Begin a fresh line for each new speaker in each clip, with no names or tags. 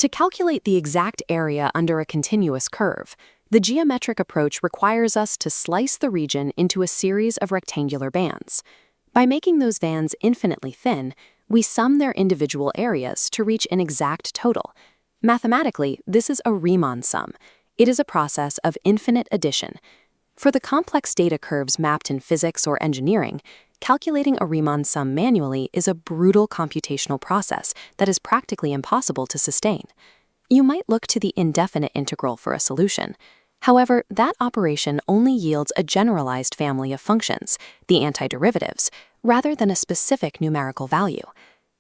To calculate the exact area under a continuous curve, the geometric approach requires us to slice the region into a series of rectangular bands. By making those bands infinitely thin, we sum their individual areas to reach an exact total. Mathematically, this is a Riemann sum. It is a process of infinite addition. For the complex data curves mapped in physics or engineering, calculating a Riemann sum manually is a brutal computational process that is practically impossible to sustain. You might look to the indefinite integral for a solution. However, that operation only yields a generalized family of functions, the antiderivatives, rather than a specific numerical value.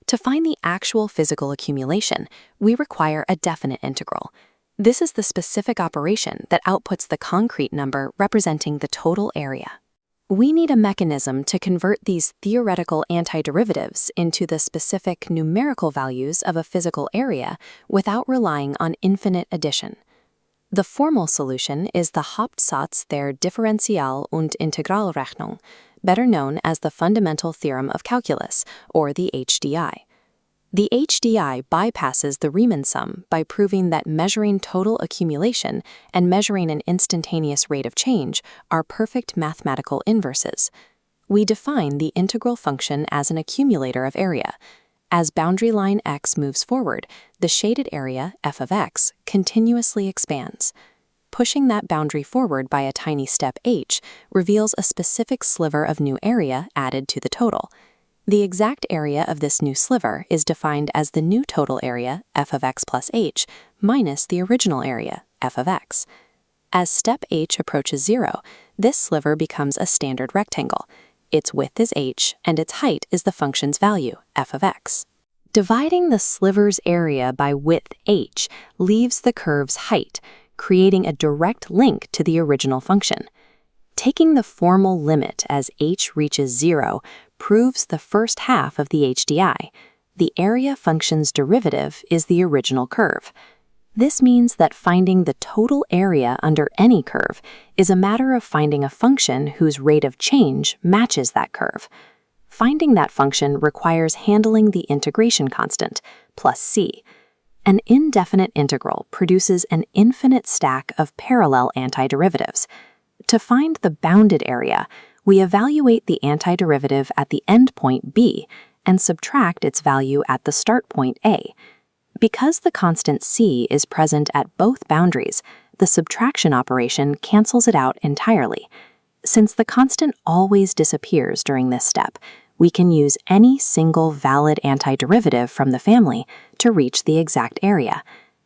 To find the actual physical accumulation, we require a definite integral. This is the specific operation that outputs the concrete number representing the total area. We need a mechanism to convert these theoretical antiderivatives into the specific numerical values of a physical area without relying on infinite addition. The formal solution is the Hauptsatz der Differential- und Integralrechnung, better known as the Fundamental Theorem of Calculus, or the HDI. The HDI bypasses the Riemann sum by proving that measuring total accumulation and measuring an instantaneous rate of change are perfect mathematical inverses. We define the integral function as an accumulator of area. As boundary line x moves forward, the shaded area, f of x, continuously expands. Pushing that boundary forward by a tiny step h reveals a specific sliver of new area added to the total. The exact area of this new sliver is defined as the new total area, f of x plus h, minus the original area, f of x. As step h approaches 0, this sliver becomes a standard rectangle. Its width is h, and its height is the function's value, f of x. Dividing the sliver's area by width h leaves the curve's height, creating a direct link to the original function. Taking the formal limit as h reaches 0 proves the first half of the HDI. The area function's derivative is the original curve. This means that finding the total area under any curve is a matter of finding a function whose rate of change matches that curve. Finding that function requires handling the integration constant, plus c. An indefinite integral produces an infinite stack of parallel antiderivatives. To find the bounded area, we evaluate the antiderivative at the endpoint b and subtract its value at the start point a. Because the constant c is present at both boundaries, the subtraction operation cancels it out entirely. Since the constant always disappears during this step, we can use any single valid antiderivative from the family to reach the exact area.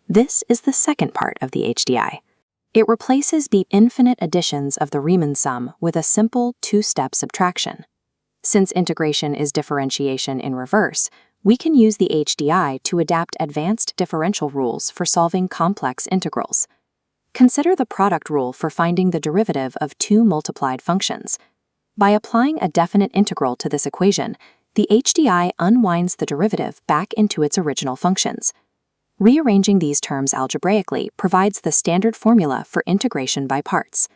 This is the second part of the HDI. It replaces the infinite additions of the Riemann sum with a simple two-step subtraction. Since integration is differentiation in reverse, we can use the HDI to adapt advanced differential rules for solving complex integrals. Consider the product rule for finding the derivative of two multiplied functions. By applying a definite integral to this equation, the HDI unwinds the derivative back into its original functions. Rearranging these terms algebraically provides the standard formula for integration by parts.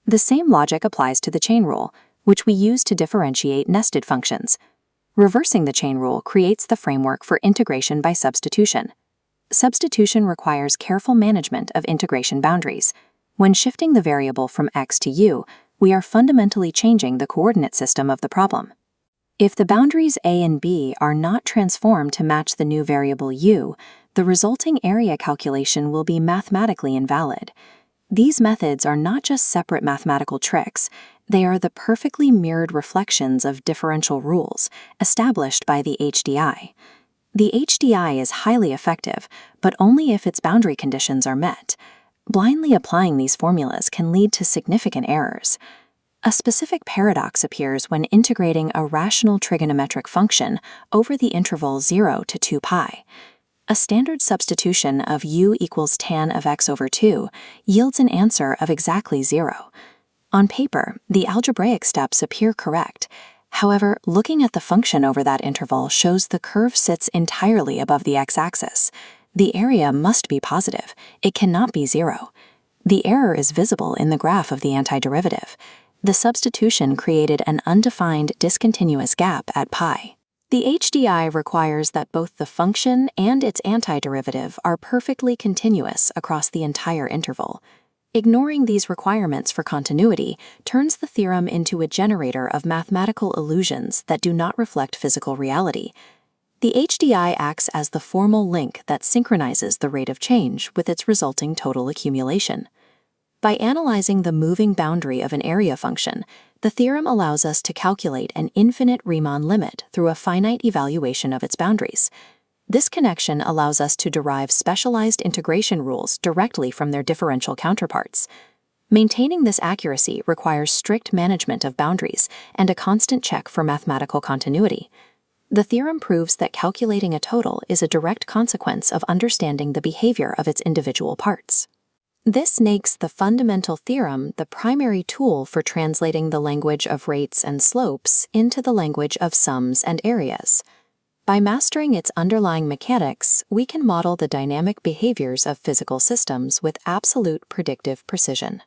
The same logic applies to the chain rule, which we use to differentiate nested functions. Reversing the chain rule creates the framework for integration by substitution. Substitution requires careful management of integration boundaries. When shifting the variable from x to u, we are fundamentally changing the coordinate system of the problem. If the boundaries a and b are not transformed to match the new variable u, the resulting area calculation will be mathematically invalid. These methods are not just separate mathematical tricks, they are the perfectly mirrored reflections of differential rules established by the HDI. The HDI is highly effective, but only if its boundary conditions are met. Blindly applying these formulas can lead to significant errors. A specific paradox appears when integrating a rational trigonometric function over the interval 0 to 2 pi. A standard substitution of u equals tan of x over 2 yields an answer of exactly 0. On paper, the algebraic steps appear correct. However, looking at the function over that interval shows the curve sits entirely above the x-axis. The area must be positive. It cannot be 0. The error is visible in the graph of the antiderivative. The substitution created an undefined discontinuous gap at pi. The HDI requires that both the function and its antiderivative are perfectly continuous across the entire interval. Ignoring these requirements for continuity turns the theorem into a generator of mathematical illusions that do not reflect physical reality. The HDI acts as the formal link that synchronizes the rate of change with its resulting total accumulation. By analyzing the moving boundary of an area function, the theorem allows us to calculate an infinite Riemann limit through a finite evaluation of its boundaries. This connection allows us to derive specialized integration rules directly from their differential counterparts. Maintaining this accuracy requires strict management of boundaries and a constant check for mathematical continuity. The theorem proves that calculating a total is a direct consequence of understanding the behavior of its individual parts. This makes the fundamental theorem the primary tool for translating the language of rates and slopes into the language of sums and areas. By mastering its underlying mechanics, we can model the dynamic behaviors of physical systems with absolute predictive precision.